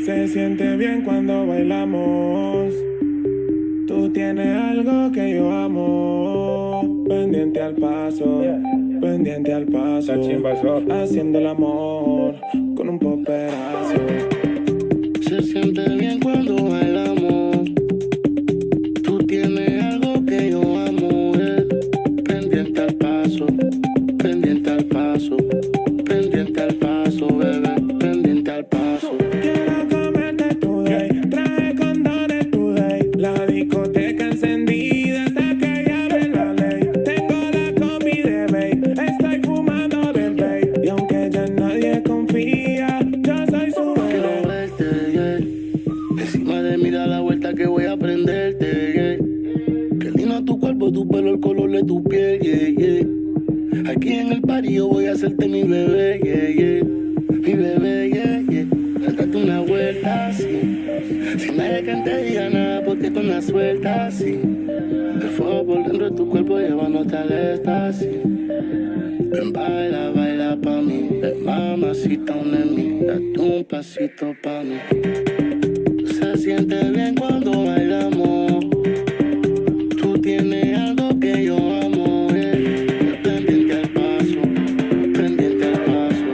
Se siente bien cuando bailamos. Tú tienes algo que yo amo. Pendiente al paso, pendiente al paso. Haciendo el amor con un poperazo. Se siente bien cuando bailamos. Tú tienes algo que yo amo, pendiente al paso, pendiente al paso, pendiente al paso, bebé, pendiente al paso. Quiero comerte today, trae condones today. La discoteca encendida hasta que llame la ley. Tengo la combi de babe, estoy fumando de babe. Y aunque ya nadie confía, yo soy su Quiero bebé. verte, yeah. Encima de mí da la vuelta que voy a prenderte, yeah. Qué lindo tu cuerpo, tu pelo, el color de tu piel, yeah, yeah. Aquí en el party yo voy a hacerte mi bebé, yeah, yeah. Mi bebé, yeah, yeah. Date una vuelta así, sin nadie que te diga nada porque tú andas suelta así. El fuego por dentro de tu cuerpo llevándote al éxtasis. Ven, baila, baila pa' mí. Ven, mamacita, una en mí. Date un pasito pa' mí. Se siente bien cuando bailamos. Tú tienes algo que yo amo, pendiente al paso, pendiente al paso,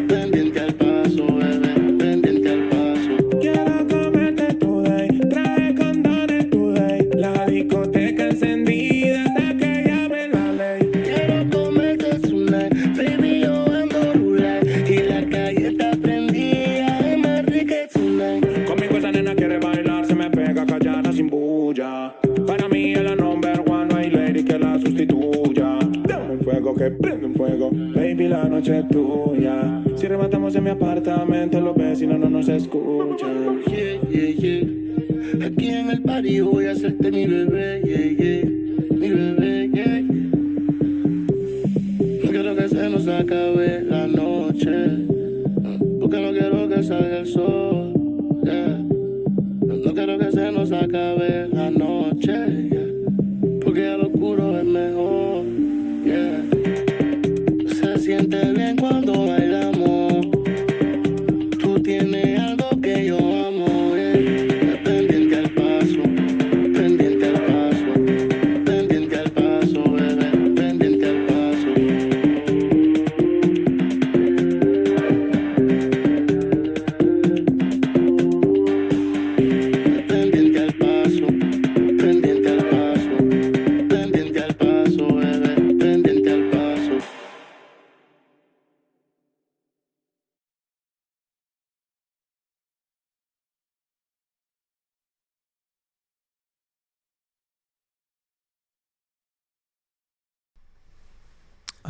pendiente al paso, bebé, pendiente al paso. Quiero comerte today, trae condones today. La discoteca encendida hasta que llame la ley. Quiero comerte tonight, baby, yo ando roulette. Y la calle está prendida, es más rica tonight. Conmigo esa nena quiere bailar, se me pega callada sin bulla. Para mí es la number one, no hay lady que la sustituya. Dame un fuego que prende un fuego, baby, la noche es tuya. Si rematamos en mi apartamento, los vecinos no nos escuchan. Yeah, yeah, yeah. Aquí en el party yo voy a hacerte mi bebé, yeah, yeah. Mi bebé, yeah, yeah. No quiero que se nos acabe la noche, porque no quiero que salga el sol, yeah. No quiero que se nos acabe la noche, yeah. Porque al oscuro es mejor, yeah. Se siente bien cuando bailamos. Tú tienes algo que yo amo, yeah. Pendiente al paso, pendiente al paso, pendiente al paso, bebé, pendiente al paso. Pendiente al paso, pendiente al paso, pendiente al paso, bebé, pendiente al paso.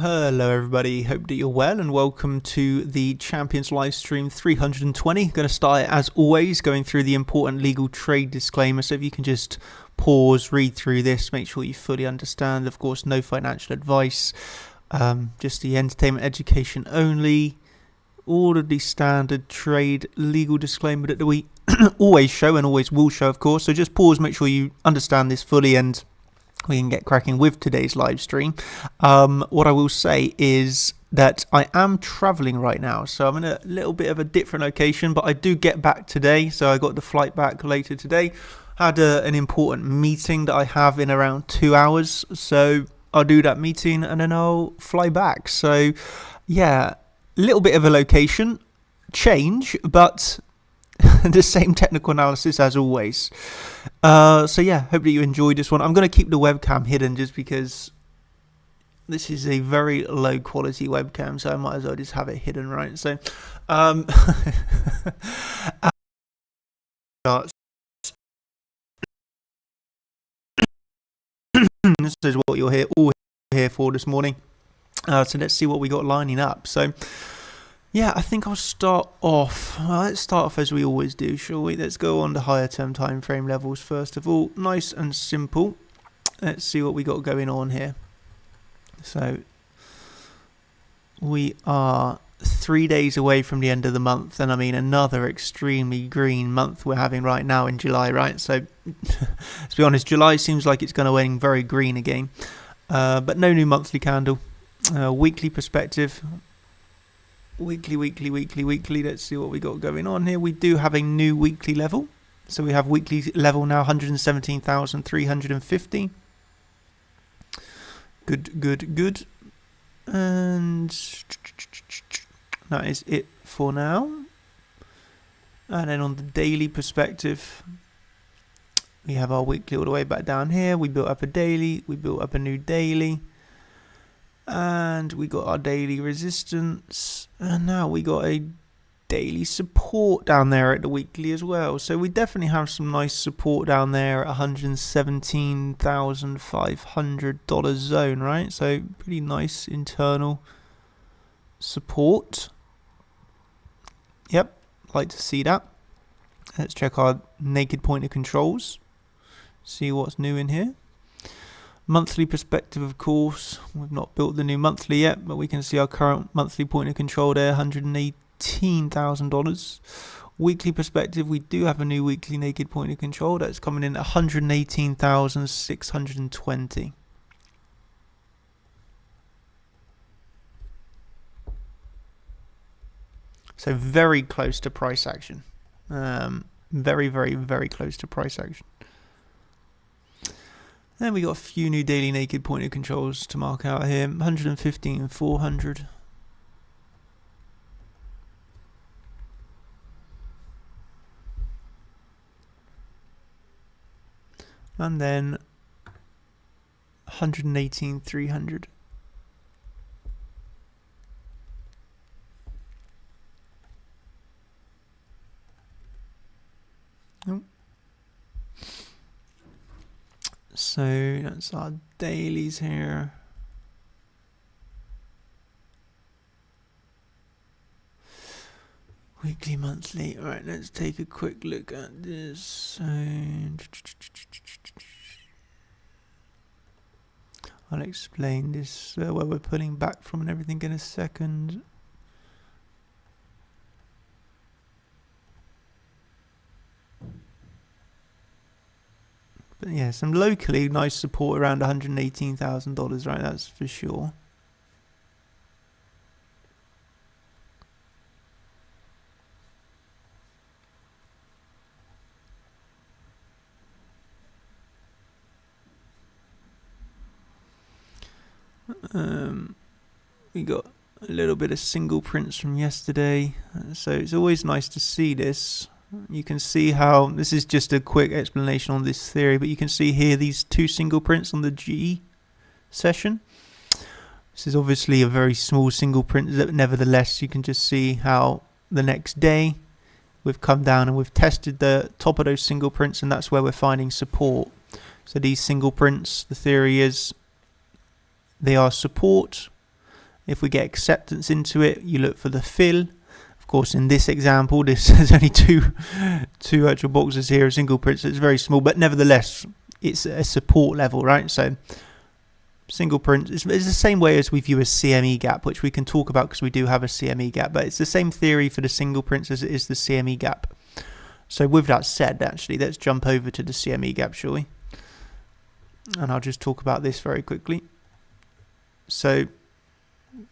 Hello everybody, hope that you're well and welcome to the Champions live stream 320. Going to start as always going through the important legal trade disclaimer, so if you can just pause, read through this, make sure you fully understand. Of course, no financial advice, just the entertainment education only. All of the standard trade legal disclaimer that we always show and always will show, of course, so just pause, make sure you understand this fully, and we can get cracking with today's live stream. What I will say is that I am traveling right now, so I'm in a little bit of a different location, but I do get back today, so I got the flight back later today. Had an important meeting that I have in around 2 hours, so I'll do that meeting and then I'll fly back. So yeah, a little bit of a location change, but the same technical analysis as always. So yeah, hope that you enjoyed this one. I'm going to keep the webcam hidden just because this is a very low quality webcam, so I might as well just have it hidden, right? So this is what you're all here for this morning. So let's see what we got lining up. So yeah, I think I'll start off. Let's start off as we always do, shall we? Let's go on the higher term time frame levels first of all. Nice and simple. Let's see what we got going on here. So we are 3 days away from the end of the month, and I mean another extremely green month we're having right now in July, right? So let's be honest, July seems like it's going to end very green again, but no new monthly candle. Weekly perspective, Weekly. Let's see what we got going on here. We do have a new weekly level. So we have weekly level now 117,350. Good. And that is it for now. And then on the daily perspective, we have our weekly all the way back down here. We built up a daily. We built up a new daily. And we got our daily resistance. And now we got a daily support down there at the weekly as well. So we definitely have some nice support down there at $117,500 zone, right? So pretty nice internal support. Yep, like to see that. Let's check our naked pointer controls. See what's new in here. Monthly perspective, of course, we've not built the new monthly yet, but we can see our current monthly pointer control there, $118,000. Weekly perspective, we do have a new weekly naked pointer control that's coming in at $118,620. So very close to price action. Very close to price action. Then we got a few new daily naked pointer controls to mark out here. 115 and 400. And then 118, 300. Nope. So that's our dailies here. Weekly, monthly. All right, let's take a quick look at this. So I'll explain this where we're pulling back from and everything in a second. But yeah, some locally nice support around $118,000, right? That's for sure. We got a little bit of single prints from yesterday, so it's always nice to see this. You can see how this is just a quick explanation on this theory, but you can see here these two single prints on the G session. This is obviously a very small single print, but nevertheless you can just see how the next day we've come down and we've tested the top of those single prints, and that's where we're finding support. So these single prints, the theory is they are support. If we get acceptance into it, you look for the fill. Of course, in this example, there's only two actual boxes here of single prints, so it's very small, but nevertheless, it's a support level, right? So single print is the same way as we view a CME gap, which we can talk about because we do have a CME gap, but it's the same theory for the single prints as it is the CME gap. So with that said, actually, let's jump over to the CME gap, shall we? And I'll just talk about this very quickly. So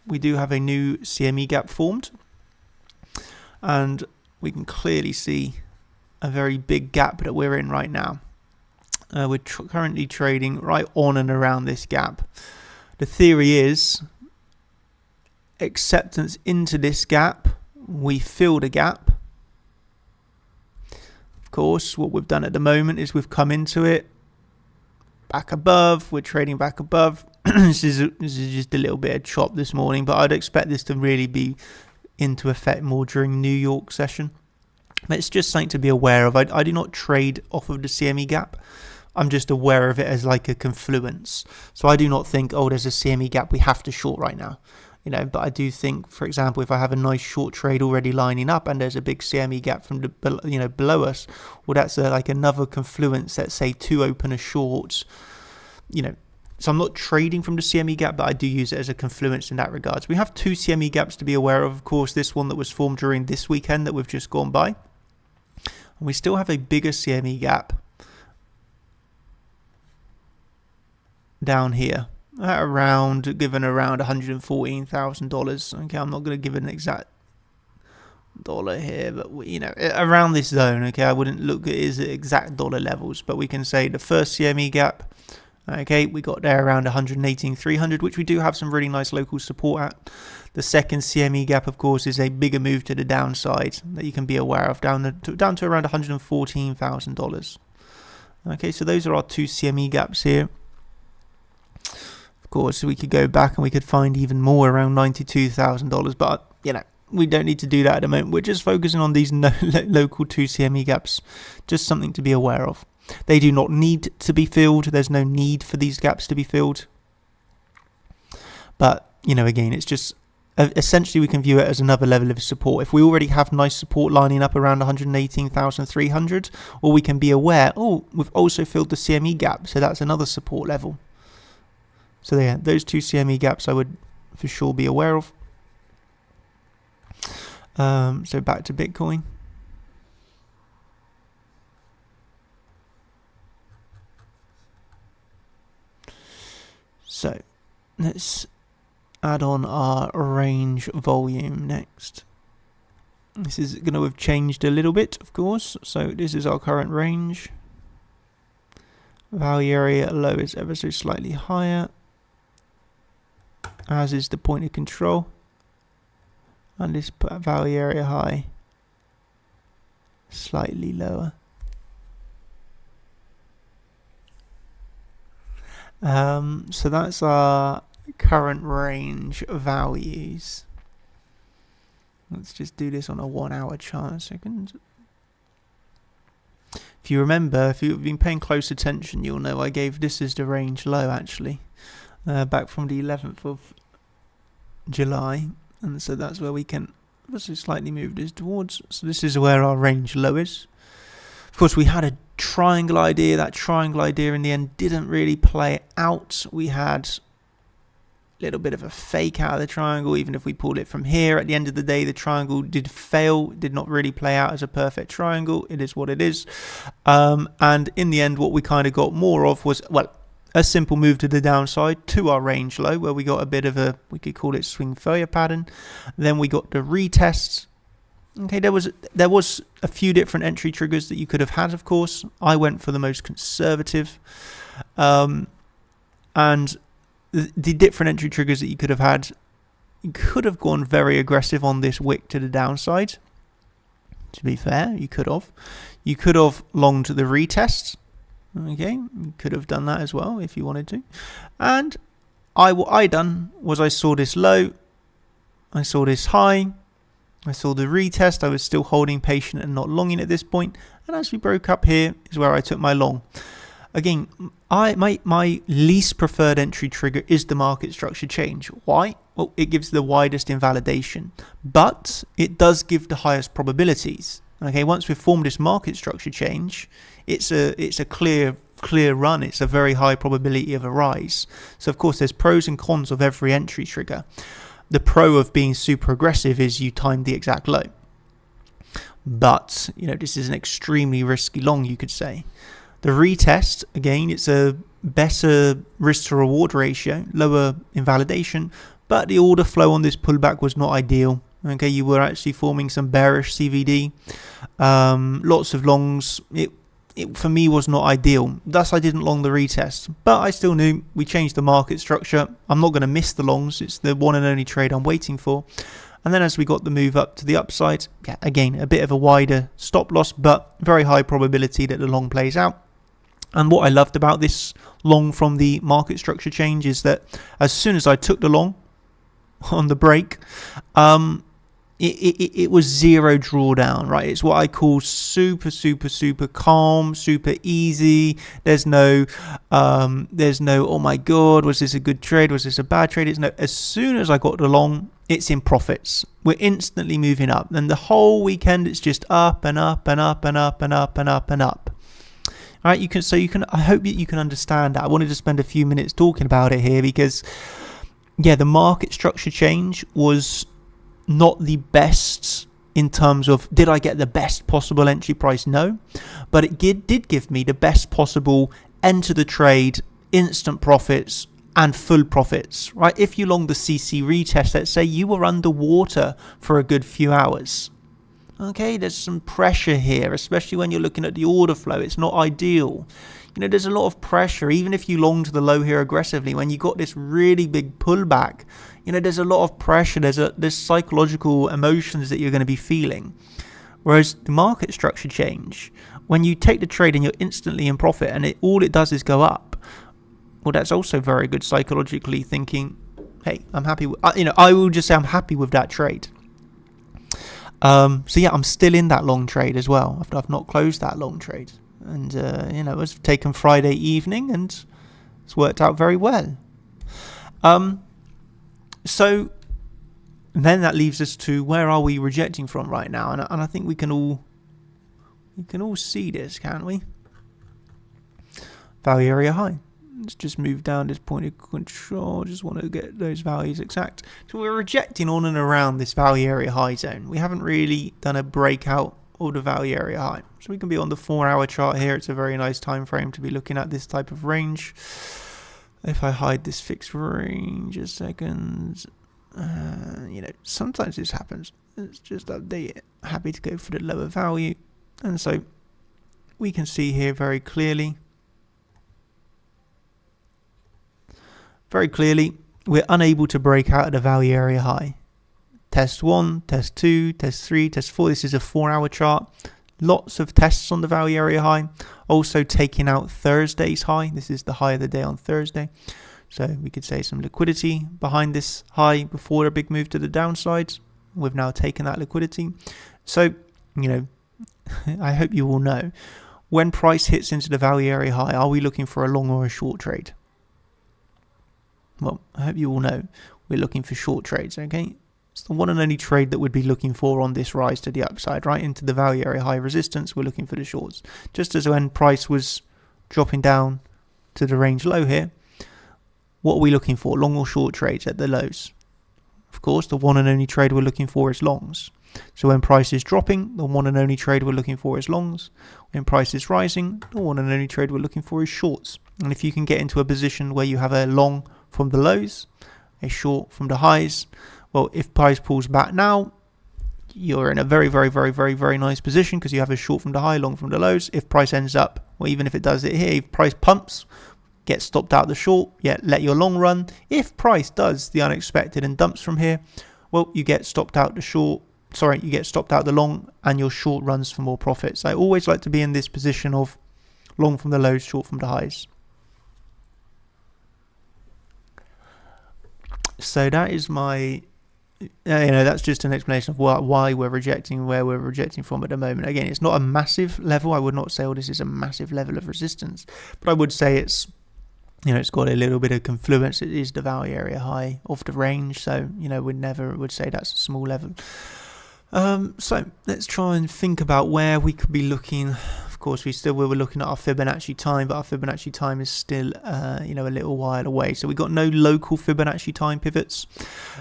we do have a new CME gap formed, and we can clearly see a very big gap that we're in right now. We're currently trading right on and around this gap. The theory is acceptance into this gap, we fill the gap. Of course, what we've done at the moment is we've come into it back above, we're trading back above. This is just a little bit of chop this morning, but I'd expect this to really be into effect more during New York session. But it's just something to be aware of. I do not trade off of the CME gap. I'm just aware of it as like a confluence. So I do not think, oh, there's a CME gap, we have to short right now. You know, but I do think, for example, if I have a nice short trade already lining up and there's a big CME gap from the below us, well, that's like another confluence. Let's say two opener shorts. So I'm not trading from the CME gap, but I do use it as a confluence in that regard. So we have two CME gaps to be aware of course, this one that was formed during this weekend that we've just gone by. And we still have a bigger CME gap down here at around $114,000. Okay, I'm not going to give an exact dollar here, but around this zone. Okay, I wouldn't look at his exact dollar levels, but we can say the first CME gap. Okay, we got there around 118.300, which we do have some really nice local support at. The second CME gap, of course, is a bigger move to the downside that you can be aware of, down to around $114,000. Okay, so those are our two CME gaps here. Of course, we could go back and we could find even more around $92,000, but we don't need to do that at the moment. We're just focusing on these local 2 CME gaps, just something to be aware of. They do not need to be filled. There's no need for these gaps to be filled. But, again, it's just essentially we can view it as another level of support. If we already have nice support lining up around 118,300, or we can be aware, we've also filled the CME gap, so that's another support level. So yeah, those 2 CME gaps I would for sure be aware of. So back to Bitcoin. So let's add on our range volume next. This is going to have changed a little bit, of course. So this is our current range. Value area low is ever so slightly higher, as is the point of control. And this value area high slightly lower. So that's our current range values. Let's just do this on a 1 hour chart a second. If you remember, if you've been paying close attention, you'll know I gave this as the range low actually, back from the 11th of July. And so that's where we can obviously slightly move this towards. So this is where our range low is. Of course, we had a triangle idea. That triangle idea in the end didn't really play out. We had a little bit of a fake out of the triangle. Even if we pulled it from here, at the end of the day, the triangle did fail. It did not really play out as a perfect triangle. It is what it is. And in the end, what we kind of got more of was, a simple move to the downside to our range low, where we got a bit of a, we could call it swing failure pattern. Then we got the retests. Okay, there was a few different entry triggers that you could have had, of course. I went for the most conservative. And the different entry triggers that you could have had, you could have gone very aggressive on this wick to the downside. To be fair, you could have. You could have longed the retest. Okay, you could have done that as well if you wanted to. And what I done was I saw this low, I saw this high, I saw the retest. I was still holding patient and not longing at this point. And as we broke up here is where I took my long. Again, my least preferred entry trigger is the market structure change. Why? Well, it gives the widest invalidation, but it does give the highest probabilities. Okay, once we've formed this market structure change, it's a clear run. It's a very high probability of a rise. So of course, there's pros and cons of every entry trigger. The pro of being super aggressive is you time the exact low. But this is an extremely risky long, you could say. The retest, again, it's a better risk to reward ratio, lower invalidation, but the order flow on this pullback was not ideal. Okay, you were actually forming some bearish CVD, lots of longs. It for me was not ideal. Thus, I didn't long the retest, but I still knew we changed the market structure. I'm not going to miss the longs. It's the one and only trade I'm waiting for. And then as we got the move up to the upside, again, a bit of a wider stop loss, but very high probability that the long plays out. And what I loved about this long from the market structure change is that as soon as I took the long on the break, it was zero drawdown, right? It's what I call super calm, super easy. There's no oh my god, was this a good trade, was this a bad trade? It's no, as soon as I got the long, it's in profits. We're instantly moving up, and the whole weekend it's just up and up and up and up and up and up and up. All right, I hope that you can understand that. I wanted to spend a few minutes talking about it here because the market structure change was not the best in terms of, did I get the best possible entry price? No, but it did give me the best possible enter the trade, instant profits and full profits, right? If you long the CC retest, let's say you were underwater for a good few hours. Okay, there's some pressure here, especially when you're looking at the order flow. It's not ideal. There's a lot of pressure, even if you long to the low here aggressively. When you got this really big pullback, there's a lot of pressure. There's psychological emotions that you're going to be feeling. Whereas the market structure change, when you take the trade and you're instantly in profit and all it does is go up, well, that's also very good psychologically thinking, hey, I'm happy. I will just say I'm happy with that trade. So yeah, I'm still in that long trade as well. I've not closed that long trade. And, it was taken Friday evening and it's worked out very well. So then that leaves us to where are we rejecting from right now? And I think we can all see this, can't we? Value area high. Let's just move down this point of control. Just want to get those values exact. So we're rejecting on and around this value area high zone. We haven't really done a breakout of the value area high. So we can be on the 4-hour chart here. It's a very nice time frame to be looking at this type of range. If I hide this fixed range a second, sometimes this happens. Let's just update it. Happy to go for the lower value. And so we can see here very clearly, we're unable to break out of the value area high. Test 1, test 2, test 3, test 4. This is a 4-hour chart. Lots of tests on the value area high. Also taking out Thursday's high. This is the high of the day on Thursday. So we could say some liquidity behind this high before a big move to the downside. We've now taken that liquidity. So, I hope you all know, when price hits into the value area high, are we looking for a long or a short trade? Well, I hope you all know we're looking for short trades, okay? It's the one and only trade that we'd be looking for on this rise to the upside, right into the value area high resistance. We're looking for the shorts. Just as when price was dropping down to the range low here, what are we looking for? Long or short trades at the lows? Of course, the one and only trade we're looking for is longs. So when price is dropping, the one and only trade we're looking for is longs. When price is rising, the one and only trade we're looking for is shorts. And if you can get into a position where you have a long from the lows, a short from the highs, well, if price pulls back now, you're in a very, very, very, very, very nice position because you have a short from the high, long from the lows. If price ends up, well, even if it does it here, if price pumps, get stopped out the short, let your long run. If price does the unexpected and dumps from here, well, you get stopped out the short. You get stopped out the long and your short runs for more profits. I always like to be in this position of long from the lows, short from the highs. So that is my, that's just an explanation of why we're rejecting, where we're rejecting from at the moment. Again, it's not a massive level. I would not say, this is a massive level of resistance, but I would say it's, it's got a little bit of confluence. It is the value area high of the range. So, we never would say that's a small level. So let's try and think about where we could be looking. Of course, we were looking at our Fibonacci time, but our Fibonacci time is still, a little while away. So we've got no local Fibonacci time pivots.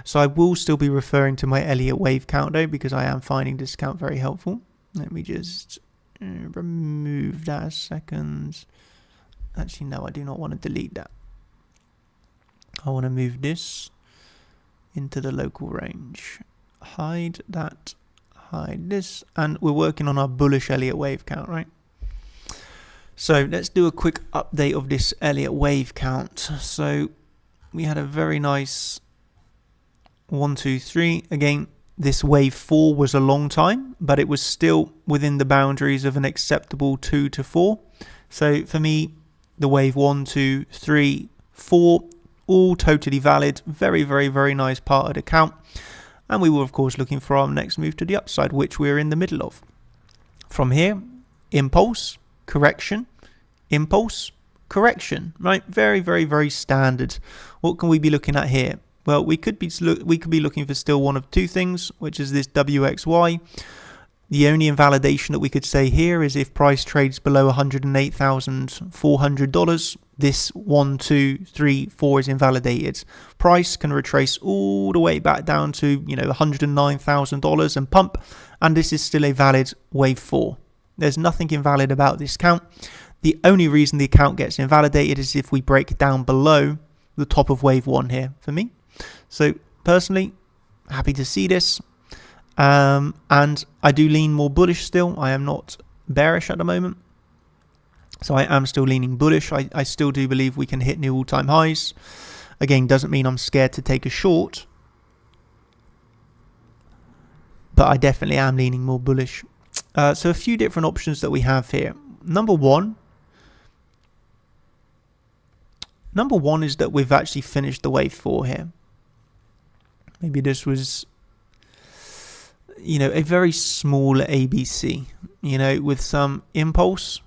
So I will still be referring to my Elliott wave count though, because I am finding this count very helpful. Let me just remove that a second. Actually, no, I do not want to delete that. I want to move this into the local range. Hide that, hide this, and we're working on our bullish Elliott wave count, right? So let's do a quick update of this Elliott wave count. So we had a very nice 1, 2, 3. Again, this wave 4 was a long time, but it was still within the boundaries of an acceptable 2 to 4. So for me, the wave 1, 2, 3, 4, all totally valid. Very, very, very nice part of the count. And we were, of course, looking for our next move to the upside, which we're in the middle of. From here, impulse, correction, impulse, correction, right? Very, very, very standard. What can we be looking at here? Well, we could be looking for still one of two things, which is this WXY. The only invalidation that we could say here is if price trades below $108,400, this 1, 2, 3, 4 is invalidated. Price can retrace all the way back down to, $109,000 and pump, and this is still a valid wave 4. There's nothing invalid about this count. The only reason the account gets invalidated is if we break down below the top of wave 1 here for me. So personally, happy to see this. And I do lean more bullish still. I am not bearish at the moment. So I am still leaning bullish. I still do believe we can hit new all-time highs. Again, doesn't mean I'm scared to take a short. But I definitely am leaning more bullish. So a few different options that we have here. Number one is that we've actually finished the wave 4 here. Maybe this was, a very small ABC, with some impulse,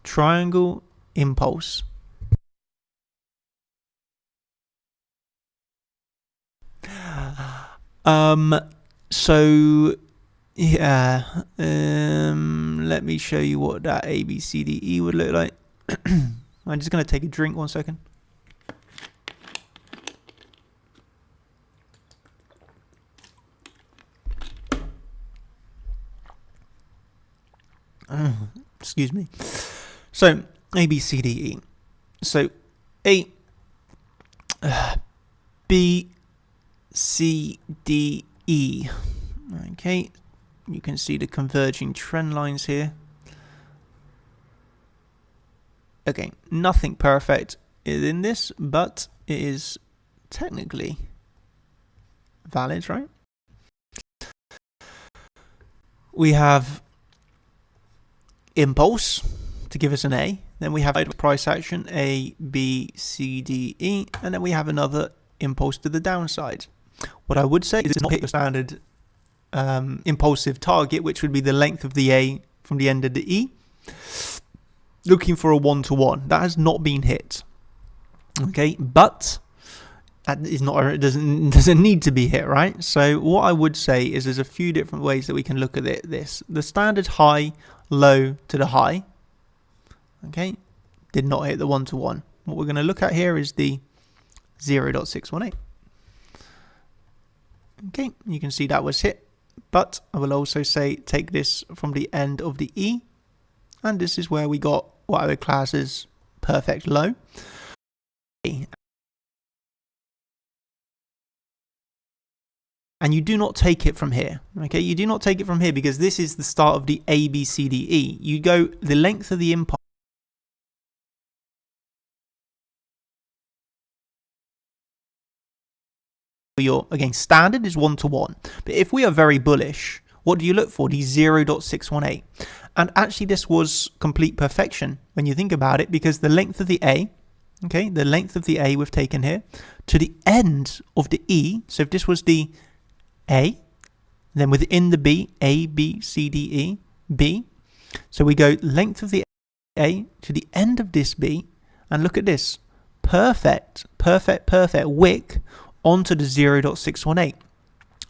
triangle, impulse. So yeah, let me show you what that ABCDE would look like. I'm just going to take a drink 1 second. Excuse me. So ABCDE. So A, B, C, D, E. Okay, you can see the converging trend lines here. Okay, nothing perfect in this, but it is technically valid, right? We have impulse to give us an A. Then we have price action A, B, C, D, E, and then we have another impulse to the downside. What I would say is it's not hit your standard impulsive target, which would be the length of the A from the end of the E. Looking for a 1-to-1. That has not been hit. Okay, but that is not. It doesn't need to be hit, right? So what I would say is there's a few different ways that we can look at this. The standard high, low to the high. Okay, did not hit the 1-to-1. What we're going to look at here is the 0.618. Okay, you can see that was hit, but I will also say take this from the end of the E, and this is where we got what I would class as perfect low. And you do not take it from here. Okay, you do not take it from here because this is the start of the ABCDE. You go the length of the impulse. Your, again, standard is 1-to-1. But if we are very bullish, what do you look for? The 0.618. And actually this was complete perfection when you think about it, because the length of the A, okay, the length of the A we've taken here, to the end of the E, so if this was the A, then within the B, A, B, C, D, E, B. So we go length of the A to the end of this B, and look at this. Perfect wick onto the 0.618.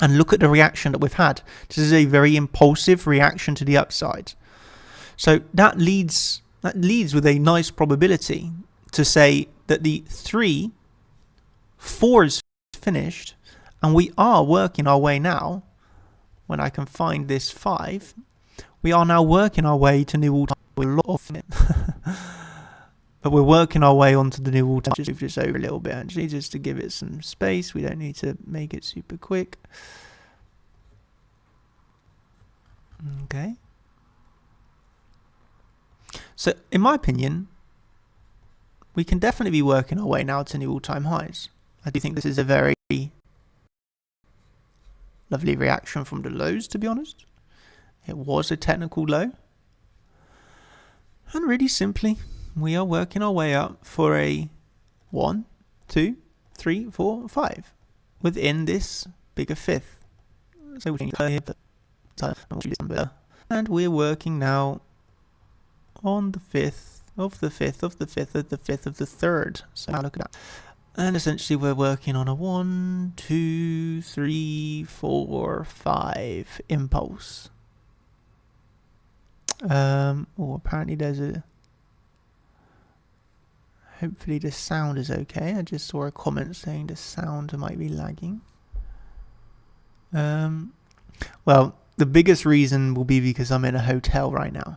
And look at the reaction that we've had. This is a very impulsive reaction to the upside. So that leads with a nice probability to say that the 4 is finished, and we are working our way now. When I can find this 5, we are now working our way to new all-time. We're off it. But we're working our way onto the new all-time. Just move this over a little bit, actually, just to give it some space. We don't need to make it super quick. Okay. So, in my opinion, we can definitely be working our way now to new all-time highs. I do think this is a very lovely reaction from the lows, to be honest. It was a technical low. And really simply, we are working our way up for a 1, 2, 3, 4, 5 within this bigger fifth. So we can here, and we're working now on the 5th of the 5th of the 5th of the 5th of the 3rd. So now look at that. And essentially we're working on a 1, 2, 3, 4, 5 impulse. Apparently there's a... Hopefully the sound is okay. I just saw a comment saying the sound might be lagging. Well, the biggest reason will be because I'm in a hotel right now.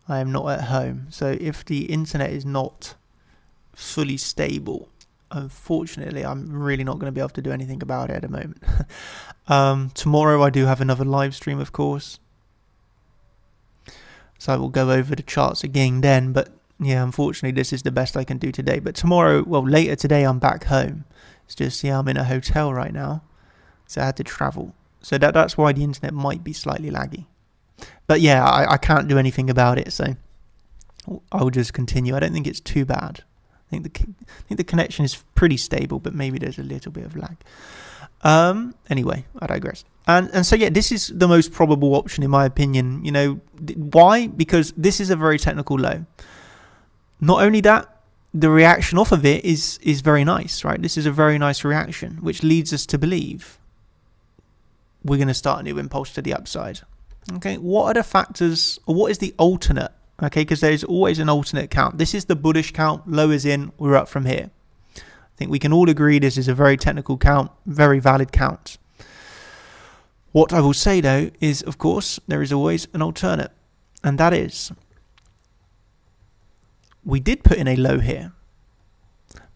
I am not at home. So if the internet is not fully stable, unfortunately, I'm really not going to be able to do anything about it at the moment. Tomorrow I do have another live stream, of course, so I will go over the charts again then. But yeah, unfortunately this is the best I can do today. But tomorrow, well, later today, I'm back home. It's just, yeah, I'm in a hotel right now, so I had to travel. So that's why the internet might be slightly laggy. But yeah, I can't do anything about it, so I'll just continue. I don't think it's too bad. I think the connection is pretty stable, but maybe there's a little bit of lag. Anyway, I digress. And so yeah, this is the most probable option in my opinion. You know, why? Because this is a very technical low. Not only that, the reaction off of it is very nice, right? This is a very nice reaction, which leads us to believe we're going to start a new impulse to the upside. Okay, what are the factors, or what is the alternate? Okay, because there's always an alternate count. This is the bullish count, low is in, we're up from here. I think we can all agree this is a very technical count, very valid count. What I will say though is, of course, there is always an alternate, and that is, we did put in a low here,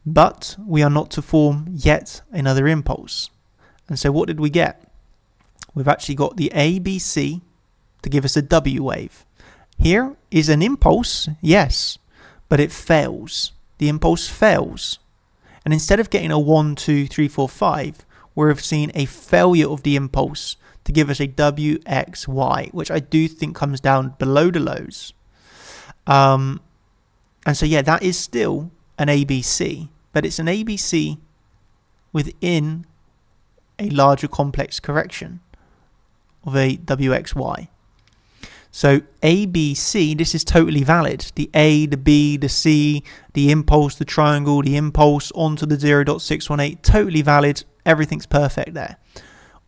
but we are not to form yet another impulse. And so what did we get? We've actually got the ABC to give us a W wave. Here is an impulse, yes, but it fails. The impulse fails. And instead of getting a 1, 2, 3, 4, 5, we've seen a failure of the impulse to give us a WXY, which I do think comes down below the lows. And so yeah, that is still an ABC, but it's an ABC within a larger complex correction of a WXY. So ABC, this is totally valid. The A, the B, the C, the impulse, the triangle, the impulse onto the 0.618, totally valid. Everything's perfect there.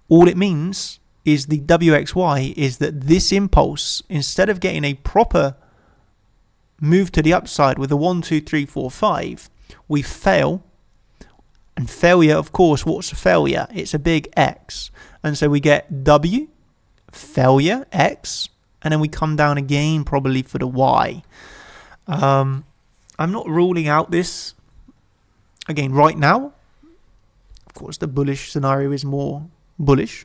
All it means is the WXY is that this impulse, instead of getting a proper move to the upside with a 1, 2, 3, 4, 5, we fail. And failure, of course, what's a failure? It's a big X. And so we get W, failure, X, and then we come down again probably for the Y. I'm not ruling out this again right now. Of course, the bullish scenario is more bullish.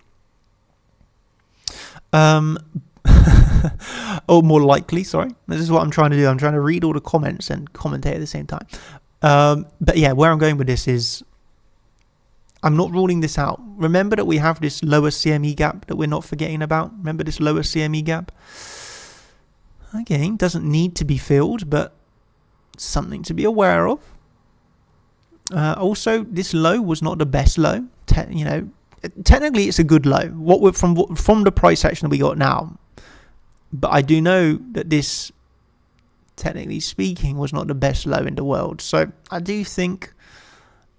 Or more likely, sorry. This is what I'm trying to do. I'm trying to read all the comments and commentate at the same time. But yeah, where I'm going with this is, I'm not ruling this out. Remember that we have this lower CME gap that we're not forgetting about. Remember this lower CME gap? Again, doesn't need to be filled, but something to be aware of. Also, this low was not the best low. Technically, it's a good low. From the price action that we got now. But I do know that this, technically speaking, was not the best low in the world. So I do think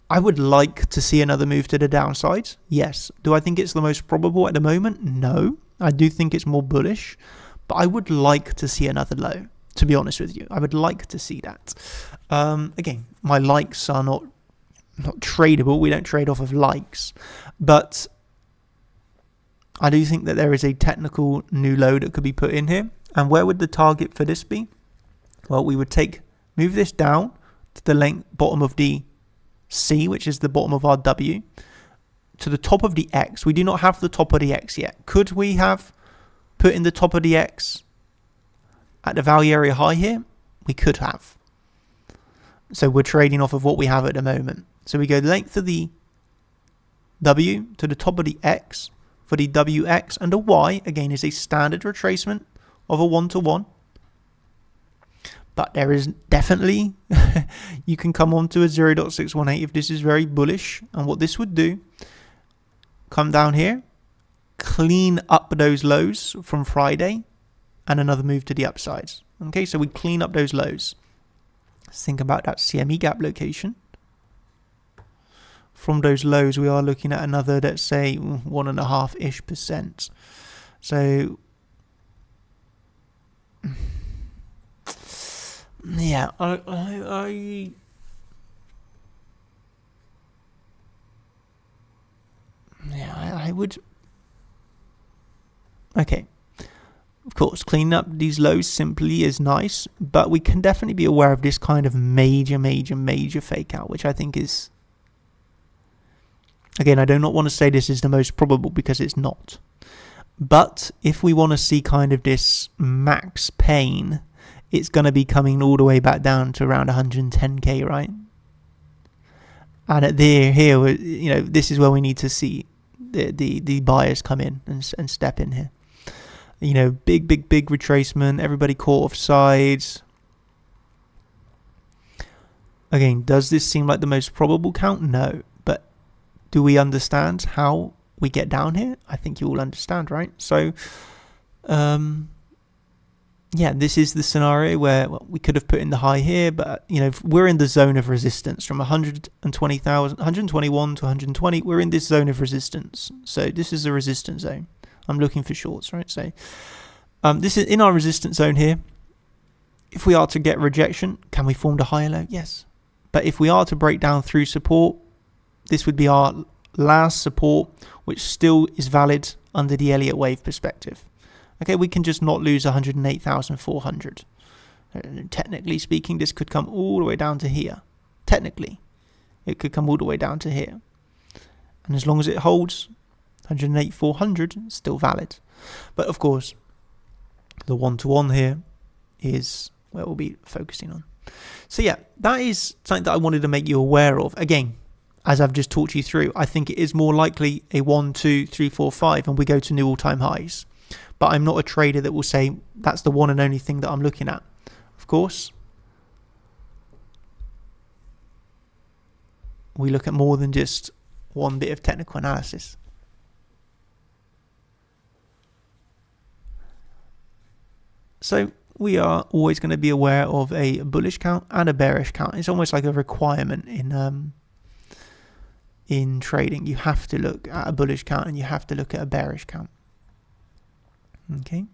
I would like to see another move to the downside. Yes. Do I think it's the most probable at the moment? No. I do think it's more bullish. But I would like to see another low, to be honest with you. I would like to see that. Again, my likes are not tradable. We don't trade off of likes. But I do think that there is a technical new low that could be put in here. And where would the target for this be? Well, we would move this down to the bottom of the C, which is the bottom of our W, to the top of the X. We do not have the top of the X yet. Could we have put in the top of the X at the value area high here? We could have. So we're trading off of what we have at the moment. So we go length of the W to the top of the X for the WX, and the Y, again, is a standard retracement of a 1-to-1. But there is definitely, you can come on to a 0.618 if this is very bullish. And what this would do, come down here, clean up those lows from Friday, and another move to the upsides. Okay, so we clean up those lows. Let's think about that CME gap location. From those lows, we are looking at another, let's say, 1.5-ish%. So yeah, I would. Okay, of course, cleaning up these lows simply is nice, but we can definitely be aware of this kind of major fake out, which I think is Again, I do not want to say this is the most probable because it's not. But if we want to see kind of this max pain, it's going to be coming all the way back down to around 110k, right? And at here, you know, this is where we need to see the buyers come in and step in here. You know, big retracement. Everybody caught off sides. Again, does this seem like the most probable count? No. But do we understand how we get down here? I think you all understand, right? So, yeah, this is the scenario where we could have put in the high here, but you know, we're in the zone of resistance from 121 to 120. We're in this zone of resistance, so this is the resistance zone. I'm looking for shorts, right? So this is in our resistance zone here. If we are to get rejection, can we form the higher low? Yes. But if we are to break down through support, this would be our last support, which still is valid under the Elliott wave perspective. Okay, we can just not lose 108,400. Technically speaking, this could come all the way down to here. Technically, it could come all the way down to here. And as long as it holds, 108,400 is still valid. But of course, the one-to-one here is where we'll be focusing on. So yeah, that is something that I wanted to make you aware of. Again, as I've just talked you through, I think it is more likely a 1, 2, 3, 4, 5, and we go to new all-time highs. But I'm not a trader that will say that's the one and only thing that I'm looking at. Of course, we look at more than just one bit of technical analysis. So we are always going to be aware of a bullish count and a bearish count. It's almost like a requirement in trading. You have to look at a bullish count and you have to look at a bearish count. Okay,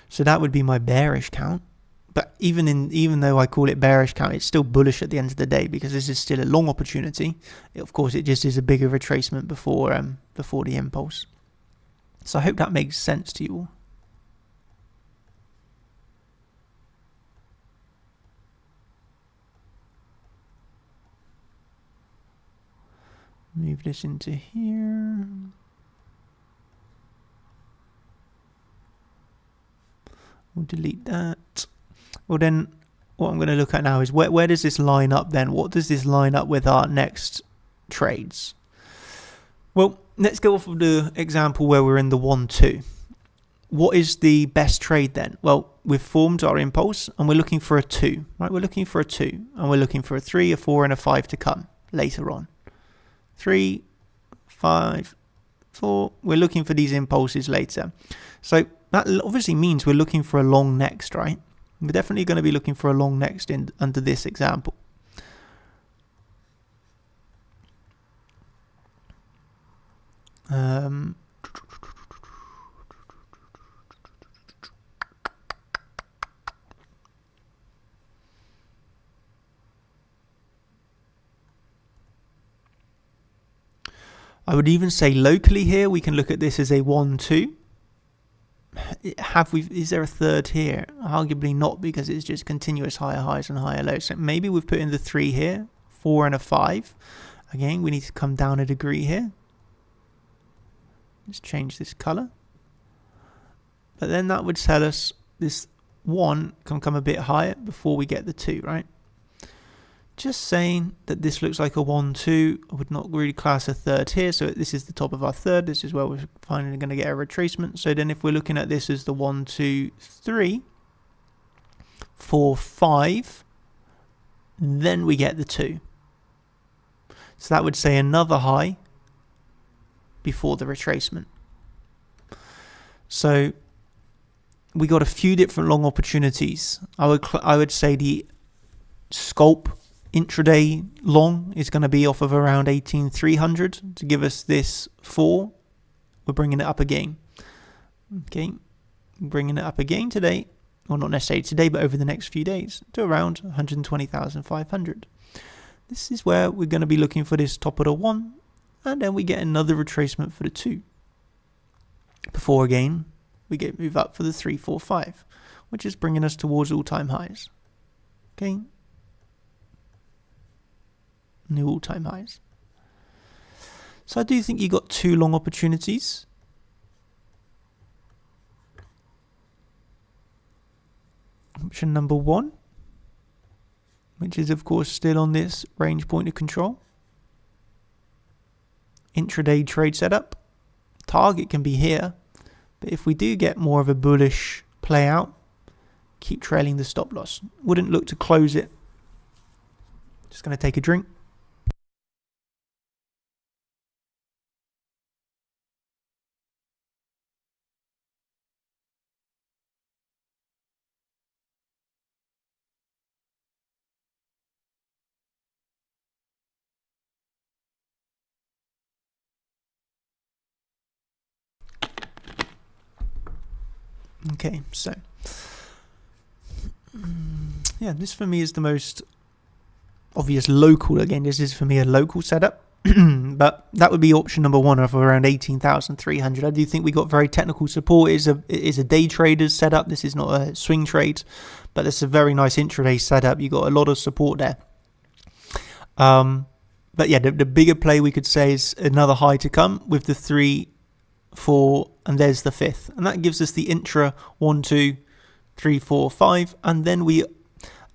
so that would be my bearish count. But even though I call it bearish count, it's still bullish at the end of the day because this is still a long opportunity. Of course, it just is a bigger retracement before the impulse. So I hope that makes sense to you all. Move this into here. We'll delete that. Well, then what I'm going to look at now is where does this line up then? What does this line up with our next trades? Well, let's go off of the example where we're in the 1-2. What is the best trade then? Well, we've formed our impulse and we're looking for a 2, right? We're looking for a 2 and we're looking for a 3, a 4 and a 5 to come later on. 3, 5, 4. We're looking for these impulses later. So that obviously means we're looking for a long next, right? We're definitely going to be looking for a long next under this example. I would even say locally here, we can look at this as a 1-2. Is there a third here? Arguably not, because it's just continuous higher highs and higher lows. So maybe we've put in the 3 here, 4 and a 5. Again, we need to come down a degree here. Let's change this color. But then that would tell us this 1 can come a bit higher before we get the 2, right? Just saying that this looks like a 1-2. I would not really class a third here. So this is the top of our third. This is where we're finally going to get a retracement. So then if we're looking at this as the 1, 2, 3, 4, 5, then we get the 2. So that would say another high before the retracement. So we got a few different long opportunities. I would say the scope intraday long is going to be off of around 18,300 to give us this 4. We're bringing it up again. Okay, bringing it up again today, or not necessarily today, but over the next few days to around 120,500. This is where we're going to be looking for this top of the 1, and then we get another retracement for the 2. Before again, we move up for the 3, 4, 5, which is bringing us towards all-time highs. Okay. New all-time highs. So I do think you got 2 long opportunities. Option number 1, which is of course still on this range point of control. Intraday trade setup. Target can be here, but if we do get more of a bullish play out, keep trailing the stop loss. Wouldn't look to close it. Just going to take a drink. Okay, so yeah, this for me is the most obvious local. Again, this is for me a local setup, but that would be option number 1 of around 18,300. I do think we got very technical support. It is a day trader's setup. This is not a swing trade, but it's a very nice intraday setup. You got a lot of support there. But yeah, the bigger play we could say is another high to come with the 3, 4, and there's the 5th, and that gives us the intra 1, 2, 3, 4, 5, and then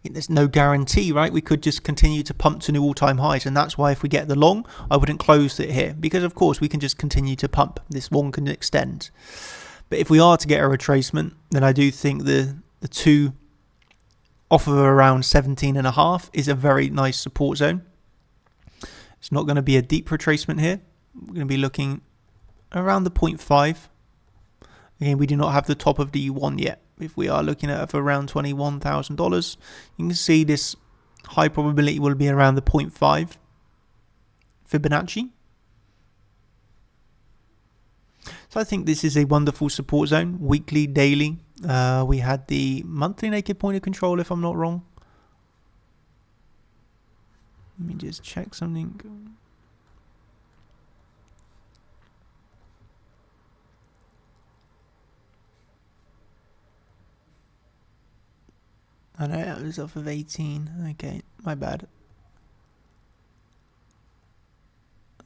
there's no guarantee, right? We could just continue to pump to new all-time highs, and that's why if we get the long, I wouldn't close it here, because of course we can just continue to pump. This one can extend, but if we are to get a retracement, then I do think the 2 off of around 17.5 is a very nice support zone. It's not going to be a deep retracement here. We're going to be looking around the 0.5. Again, we do not have the top of the 1 yet. If we are looking at around $21,000, you can see this high probability will be around the 0.5 Fibonacci. So I think this is a wonderful support zone, weekly, daily. We had the monthly naked point of control, if I'm not wrong. Let me just check something. I know that was off of 18. Okay, my bad.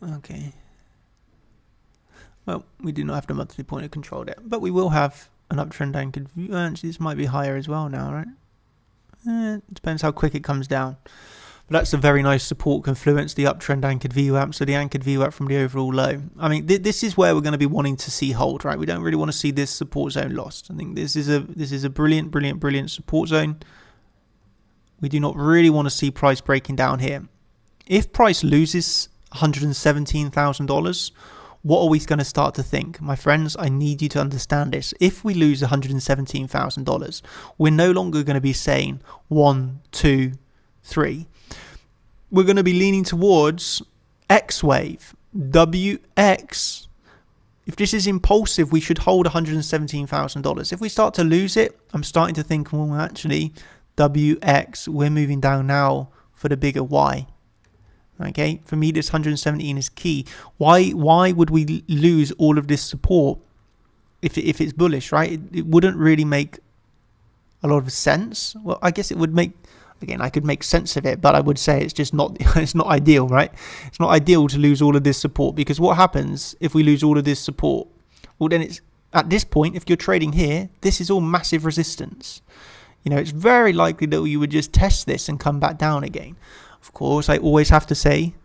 Okay. Well, we do not have the monthly point of control there, but we will have an uptrend anchored view. Actually, this might be higher as well now, right? It depends how quick it comes down. But that's a very nice support confluence, the uptrend anchored VWAP, so the anchored VWAP from the overall low. I mean, this is where we're going to be wanting to see hold, right? We don't really want to see this support zone lost. I think this is a brilliant support zone. We do not really want to see price breaking down here. If price loses $117,000, what are we going to start to think? My friends, I need you to understand this. If we lose $117,000, we're no longer going to be saying 1, 2, 3. We're going to be leaning towards X wave, WX. If this is impulsive, we should hold $117,000. If we start to lose it, I'm starting to think, well, actually, WX, we're moving down now for the bigger Y. Okay, for me, this 117 is key. Why would we lose all of this support if it's bullish, right? It wouldn't really make a lot of sense. Well, I guess it would make. Again, I could make sense of it, but I would say it's just not. It's not ideal, right? It's not ideal to lose all of this support, because what happens if we lose all of this support? Well, then it's at this point, if you're trading here, this is all massive resistance. You know, it's very likely that you would just test this and come back down again. Of course, I always have to say,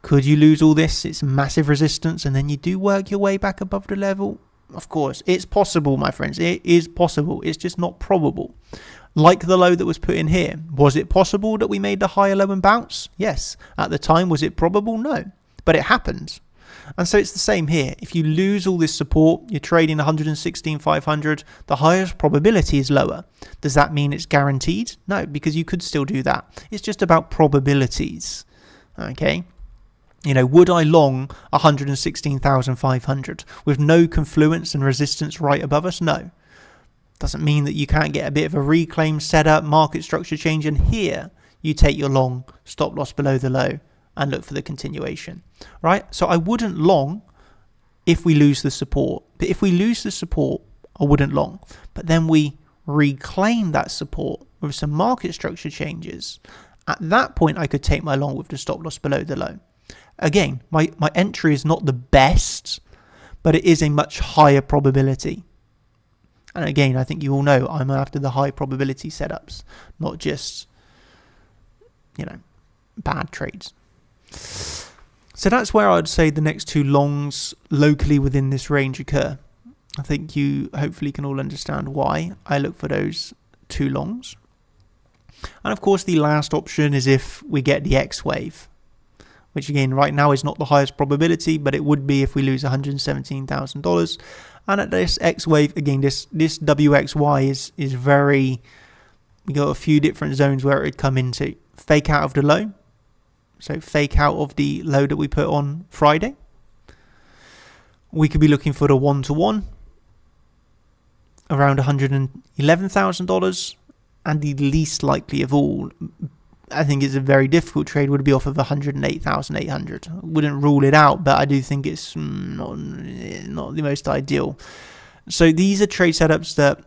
could you lose all this? It's massive resistance, and then you do work your way back above the level. Of course, it's possible, my friends. It is possible. It's just not probable. Like the low that was put in here. Was it possible that we made the higher low and bounce? Yes. At the time, was it probable? No. But it happened. And so it's the same here. If you lose all this support, you're trading 116,500, the highest probability is lower. Does that mean it's guaranteed? No, because you could still do that. It's just about probabilities. Okay. You know, would I long 116,500 with no confluence and resistance right above us? No. Doesn't mean that you can't get a bit of a reclaim setup, market structure change, and here you take your long, stop loss below the low, and look for the continuation, right? So I wouldn't long if we lose the support. But if we lose the support, I wouldn't long. But then we reclaim that support with some market structure changes. At that point, I could take my long with the stop loss below the low. again, my entry is not the best, but it is a much higher probability. And again, I think you all know I'm after the high probability setups, not just, bad trades. So that's where I'd say the next two longs locally within this range occur. I think you hopefully can all understand why I look for those two longs. And of course, the last option is if we get the X wave, which again, right now is not the highest probability, but it would be if we lose $117,000. And at this X wave, again, this WXY is very, we got a few different zones where it would come into. Fake out of the low. So fake out of the low that we put on Friday. We could be looking for the 1-to-1 around $111,000. And the least likely of all, I think it's a very difficult trade, would be off of 108,800. Wouldn't rule it out, but I do think it's not the most ideal. So these are trade setups that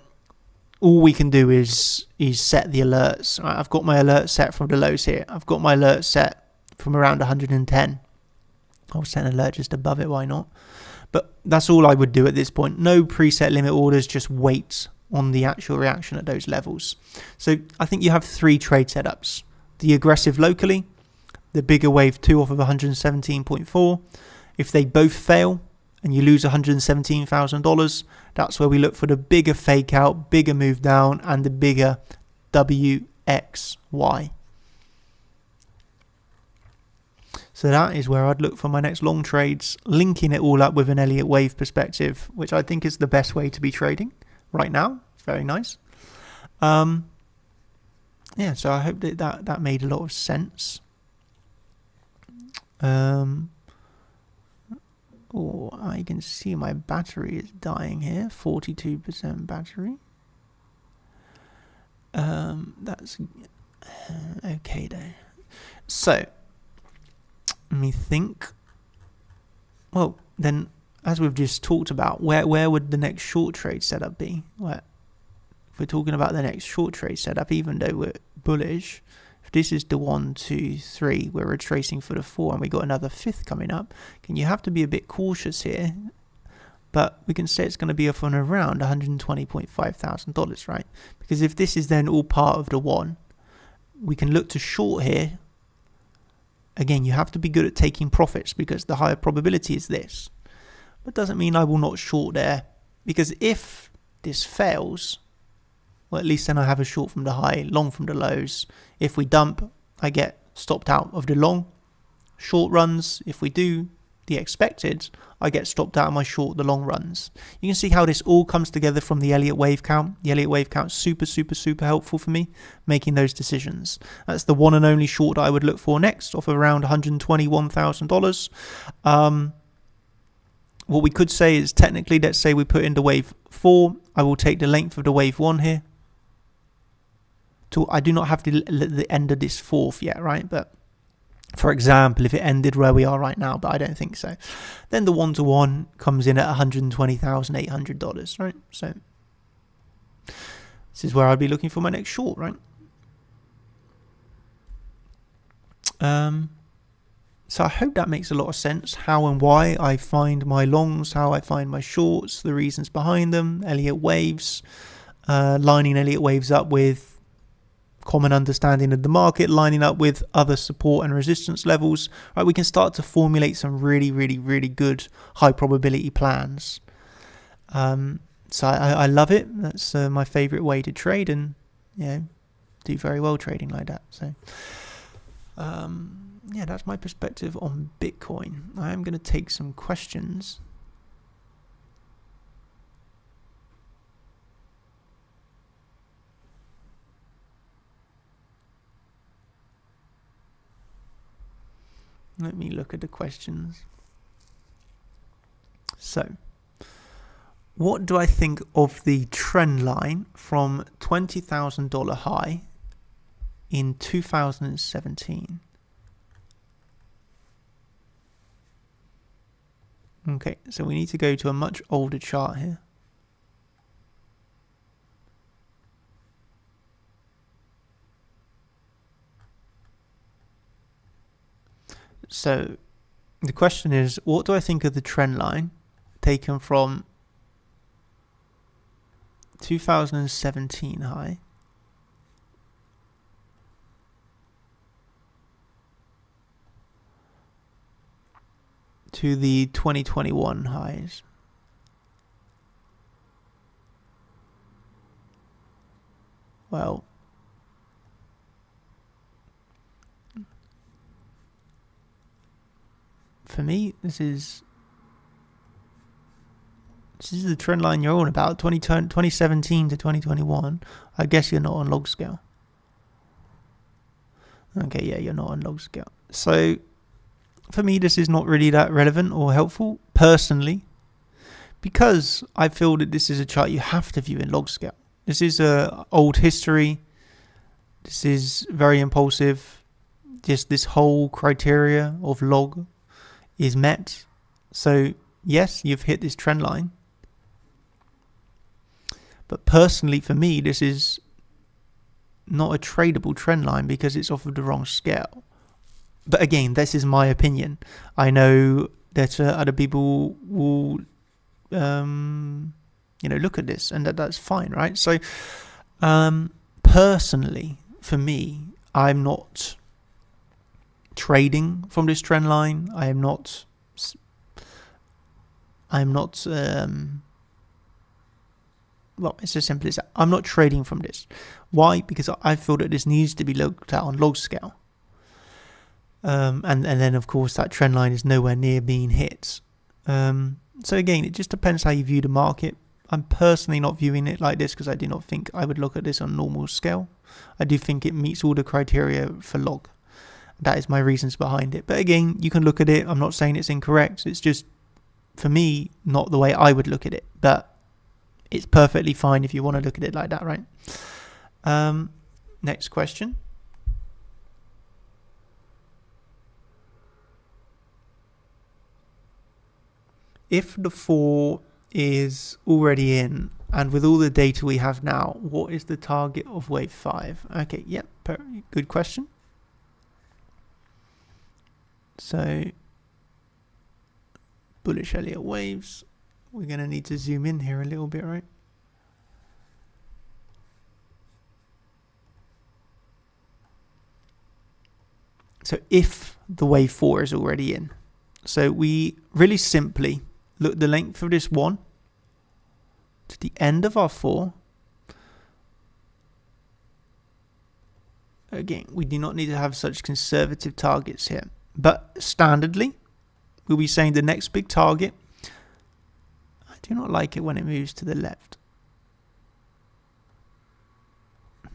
all we can do is set the alerts. Right, I've got my alert set from the lows here. I've got my alert set from around 110. I'll set an alert just above it, why not? But that's all I would do at this point. No preset limit orders, just wait on the actual reaction at those levels. So I think you have three trade setups. The aggressive locally, the bigger wave 2 off of 117.4. If they both fail and you lose $117,000, that's where we look for the bigger fake out, bigger move down, and the bigger WXY. So that is where I'd look for my next long trades, linking it all up with an Elliott wave perspective, which I think is the best way to be trading right now. Very nice. So I hope that made a lot of sense. I can see my battery is dying here. 42% battery. That's okay there. So let me think. Well, then, as we've just talked about, where would the next short trade setup be? If we're talking about the next short trade setup, even though we're bullish, if this is the 1, 2, 3, we're retracing for the 4, and we got another 5th coming up, you have to be a bit cautious here. But we can say it's going to be off on around $120,500, right? Because if this is then all part of the 1, we can look to short here. Again, you have to be good at taking profits because the higher probability is this. But doesn't mean I will not short there. Because if this fails, well, at least then I have a short from the high, long from the lows. If we dump, I get stopped out of the long. Short runs, if we do the expected, I get stopped out of my short, the long runs. You can see how this all comes together from the Elliott wave count. The Elliott wave count super helpful for me making those decisions. That's the one and only short that I would look for next, off of around $121,000. What we could say is technically, let's say we put in the wave 4. I will take the length of the wave 1 here. I do not have the end of this 4th yet, right? But for example, if it ended where we are right now, but I don't think so, then the 1-to-1 comes in at $120,800, right? So this is where I'd be looking for my next short, right? So I hope that makes a lot of sense, how and why I find my longs, how I find my shorts, the reasons behind them, Elliott waves, lining Elliott waves up with common understanding of the market, lining up with other support and resistance levels, right? We can start to formulate some really good high probability plans. So I love it. That's my favorite way to trade, and do very well trading like that. So that's my perspective on Bitcoin. I am going to take some questions. Let me look at the questions. So, what do I think of the trend line from $20,000 high in 2017? Okay, so we need to go to a much older chart here. So The question is, what do I think of the trend line taken from 2017 high to the 2021 highs? Well, for me, this is the trend line you're on about, 2017 to 2021. I guess you're not on log scale. Okay, yeah, you're not on log scale. So, for me, this is not really that relevant or helpful, personally, because I feel that this is a chart you have to view in log scale. This is old history. This is very impulsive. Just this whole criteria of log is met. So, yes, you've hit this trend line. But personally, for me, this is not a tradable trend line because it's off of the wrong scale. But again, this is my opinion. I know that other people will, look at this, and that's fine, right? So, personally, for me, I'm not trading from this trend line. I'm not. Well, it's as simple as that. I'm not trading from this. Why? Because I feel that this needs to be looked at on log scale. And then, of course, that trend line is nowhere near being hit. So, again, it just depends how you view the market. I'm personally not viewing it like this because I do not think I would look at this on normal scale. I do think it meets all the criteria for log. That is my reasons behind it. But again, you can look at it. I'm not saying it's incorrect. It's just, for me, not the way I would look at it. But it's perfectly fine if you want to look at it like that, right? Next question. If the 4 is already in, and with all the data we have now, what is the target of wave 5? Okay, yep, good question. So, bullish Elliott waves. We're going to need to zoom in here a little bit, right? So if the wave 4 is already in, so we really simply look the length of this 1 to the end of our 4. Again, we do not need to have such conservative targets here. But standardly, we'll be saying the next big target. I do not like it when it moves to the left.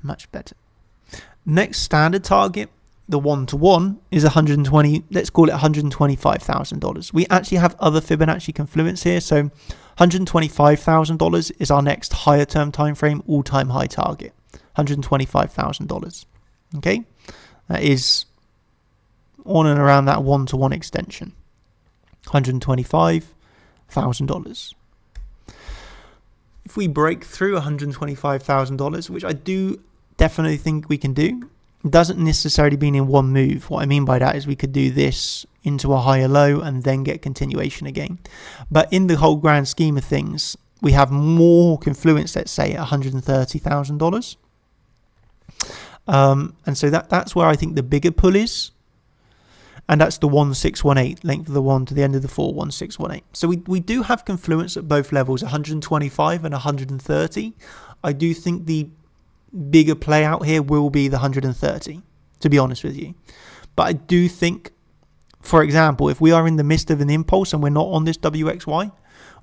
Much better. Next standard target, the 1-to-1, is 120. Let's call it $125,000. We actually have other Fibonacci confluence here, so $125,000 is our next higher term time frame all-time high target. $125,000. Okay, that is on and around that 1-to-1 extension. $125,000. If we break through $125,000, which I do definitely think we can do, doesn't necessarily mean in one move. What I mean by that is we could do this into a higher low and then get continuation again. But in the whole grand scheme of things, we have more confluence, let's say, at $130,000. And so that's where I think the bigger pull is. And that's the 1618, length of the 1 to the end of the 4, 1618. So we do have confluence at both levels, 125 and 130. I do think the bigger play out here will be the 130, to be honest with you. But I do think, for example, if we are in the midst of an impulse and we're not on this WXY,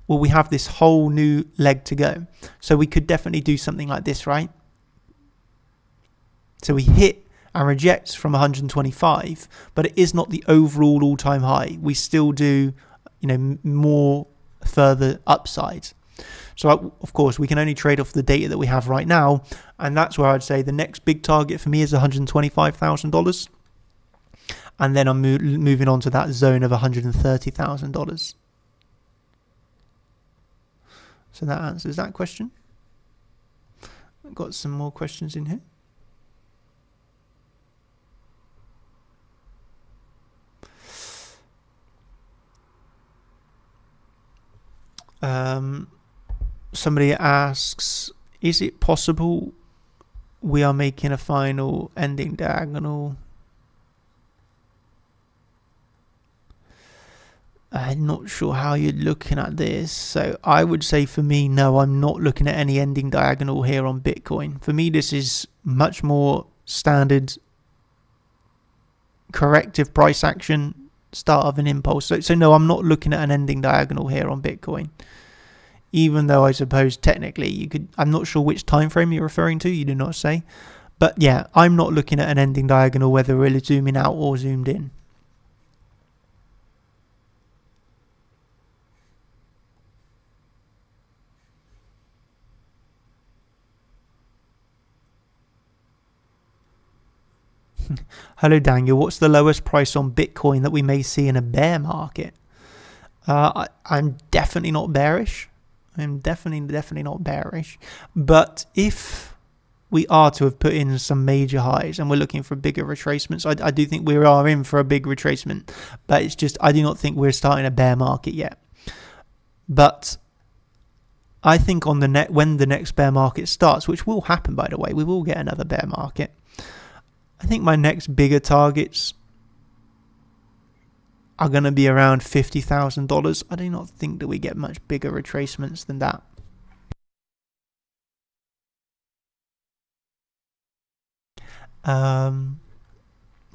well, we have this whole new leg to go. So we could definitely do something like this, right? So we hit and rejects from 125, but it is not the overall all-time high. We still do, more further upside. So, of course, we can only trade off the data that we have right now, and that's where I'd say the next big target for me is $125,000, and then I'm moving on to that zone of $130,000. So that answers that question. I've got some more questions in here. Somebody asks, is it possible we are making a final ending diagonal? I'm not sure how you're looking at this. So I would say for me, no, I'm not looking at any ending diagonal here on Bitcoin. For me, this is much more standard corrective price action, start of an impulse. So no, I'm not looking at an ending diagonal here on Bitcoin. Even though I suppose technically you could, I'm not sure which time frame you're referring to, you do not say. But yeah, I'm not looking at an ending diagonal whether we're zooming out or zoomed in. Hello Daniel, what's the lowest price on Bitcoin that we may see in a bear market? I'm definitely not bearish. I'm definitely not bearish. But if we are to have put in some major highs and we're looking for bigger retracements, I do think we are in for a big retracement. But it's just, I do not think we're starting a bear market yet. But I think on the when the next bear market starts, which will happen by the way, we will get another bear market. I think my next bigger targets are going to be around $50,000. I do not think that we get much bigger retracements than that.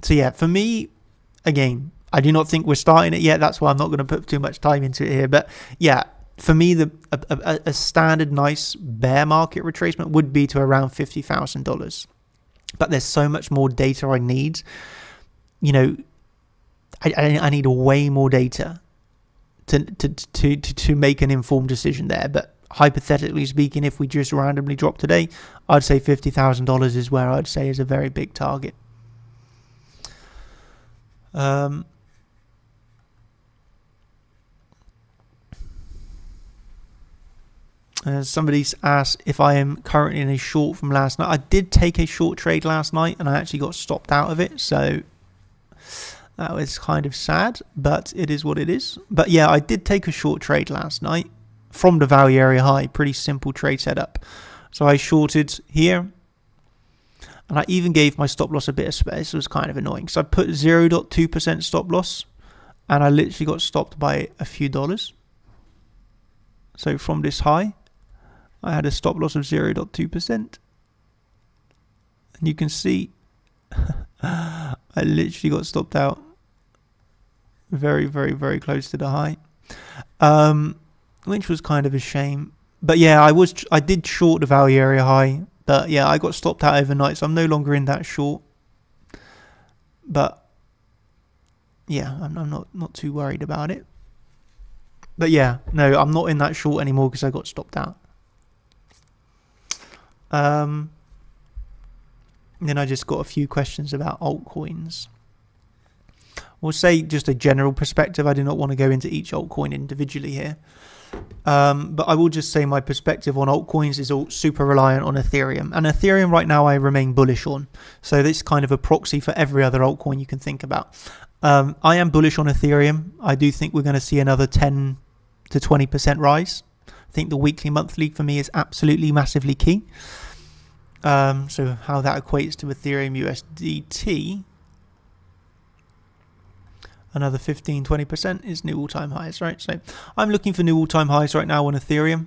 So yeah, for me, again, I do not think we're starting it yet. That's why I'm not going to put too much time into it here. But yeah, for me, a standard nice bear market retracement would be to around $50,000. But there's so much more data I need. You know, I need way more data to make an informed decision there. But hypothetically speaking, if we just randomly drop today, I'd say $50,000 is where I'd say is a very big target. Somebody's asked if I am currently in a short from last night. I did take a short trade last night and I actually got stopped out of it. So that was kind of sad, but it is what it is. But yeah, I did take a short trade last night from the value area high. Pretty simple trade setup. So I shorted here. And I even gave my stop loss a bit of space. It was kind of annoying. So I put 0.2% stop loss. And I literally got stopped by a few dollars. So from this high, I had a stop loss of 0.2%. And you can see I literally got stopped out very, very, very close to the high. Which was kind of a shame. But yeah, I did short the value area high. But yeah, I got stopped out overnight, so I'm no longer in that short. But yeah, I'm not too worried about it. But yeah, no, I'm not in that short anymore because I got stopped out. Then I just got a few questions about altcoins. We'll say just a general perspective. I do not want to go into each altcoin individually here. But I will just say my perspective on altcoins is all super reliant on Ethereum. And Ethereum right now I remain bullish on. So this is kind of a proxy for every other altcoin you can think about. I am bullish on Ethereum. I do think we're going to see another 10 to 20% rise. I think the weekly monthly for me is absolutely massively key. So how that equates to Ethereum USDT, another 15-20% is new all-time highs, right? So I'm looking for new all-time highs right now on Ethereum.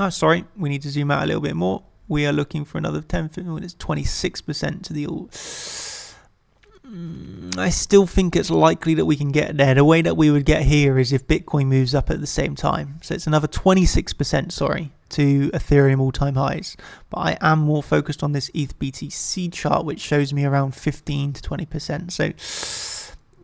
Oh, sorry, we need to zoom out a little bit more. We are looking for another 26% to the all. I still think it's likely that we can get there. The way that we would get here is if Bitcoin moves up at the same time. So it's another 26%, to Ethereum all-time highs. But I am more focused on this ETH BTC chart, which shows me around 15 to 20%. So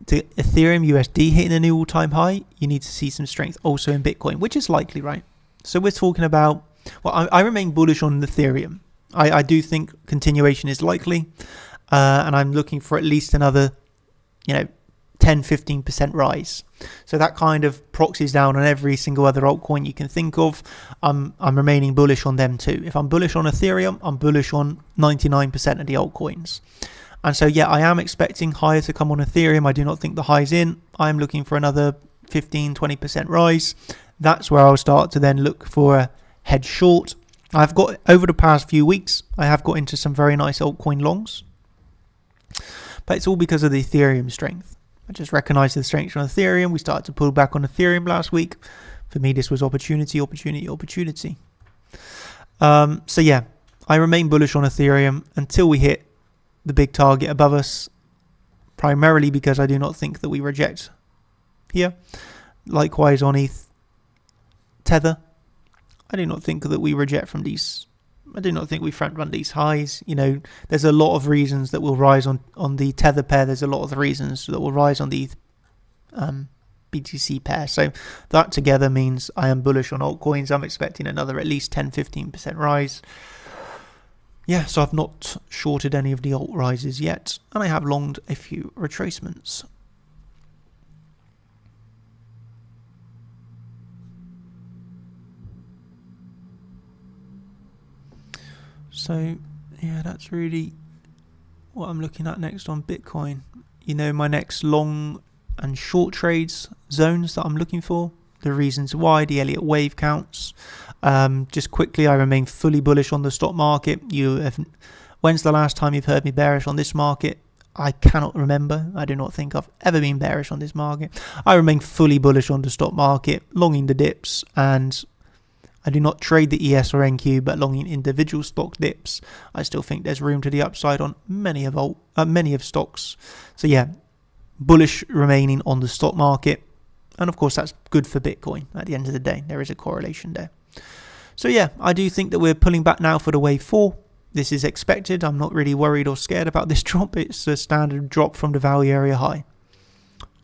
to Ethereum USD hitting a new all-time high, you need to see some strength also in Bitcoin, which is likely, right? So we're talking about, well, I remain bullish on Ethereum. I do think continuation is likely. And I'm looking for at least another, 10-15% rise. So that kind of proxies down on every single other altcoin you can think of. I'm remaining bullish on them too. If I'm bullish on Ethereum, I'm bullish on 99% of the altcoins. And so, yeah, I am expecting higher to come on Ethereum. I do not think the high's in. I'm looking for another 15-20% rise, that's where I'll start to then look for a head short. I've got, over the past few weeks, I have got into some very nice altcoin longs, but it's all because of the Ethereum strength. I just recognized the strength on Ethereum. We started to pull back on Ethereum last week. For me, this was opportunity. So yeah, I remain bullish on Ethereum until we hit the big target above us, primarily because I do not think that we reject here. Likewise on ETH, Tether, I do not think that we reject from these. I do not think we front run these highs. You know, there's a lot of reasons that will rise on the Tether pair. There's a lot of reasons that will rise on the BTC pair. So that together means I am bullish on altcoins. I'm expecting another at least 10-15% rise. Yeah, so I've not shorted any of the alt rises yet, and I have longed a few retracements. So yeah, that's really what I'm looking at next on Bitcoin. You know, my next long and short trades zones that I'm looking for, the reasons why, the Elliott wave counts. Just quickly, I remain fully bullish on the stock market. When's the last time you've heard me bearish on this market? I cannot remember. I do not think I've ever been bearish on this market. I remain fully bullish on the stock market, longing the dips, and I do not trade the ES or NQ, but longing individual stock dips. I still think there's room to the upside on many of stocks. So yeah, bullish remaining on the stock market, and of course that's good for Bitcoin. At the end of the day, there is a correlation there. So yeah, I do think that we're pulling back now for the wave 4. This is expected. I'm not really worried or scared about this drop. It's a standard drop from the value area high.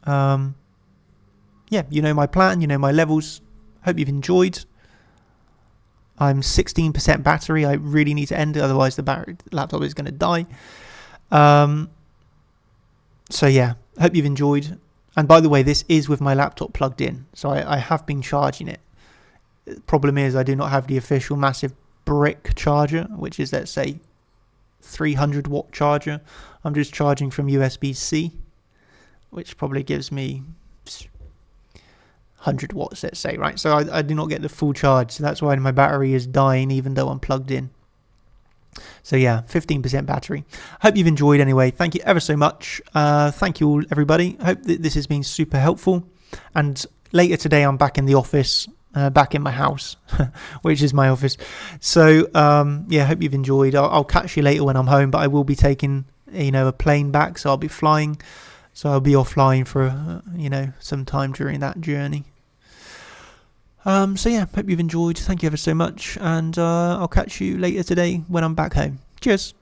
Yeah, you know my plan, you know my levels. Hope you've enjoyed. I'm 16% battery. I really need to end it, otherwise the laptop is going to die. So yeah, hope you've enjoyed. And by the way, this is with my laptop plugged in, so I have been charging it. The problem is I do not have the official massive brick charger, which is, let's say, 300 watt charger. I'm just charging from USB-C, which probably gives me 100 watts, let's say, right? So I do not get the full charge, so that's why my battery is dying even though I'm plugged in. So yeah, 15% battery. Hope you've enjoyed anyway. Thank you ever so much. Thank you all, everybody. Hope that this has been super helpful. And later today, I'm back in the office, back in my house, which is my office. So yeah, hope you've enjoyed. I'll catch you later when I'm home, but I will be taking, a plane back, so I'll be flying. So I'll be offline for, some time during that journey. So yeah, hope you've enjoyed. Thank you ever so much. And I'll catch you later today when I'm back home. Cheers.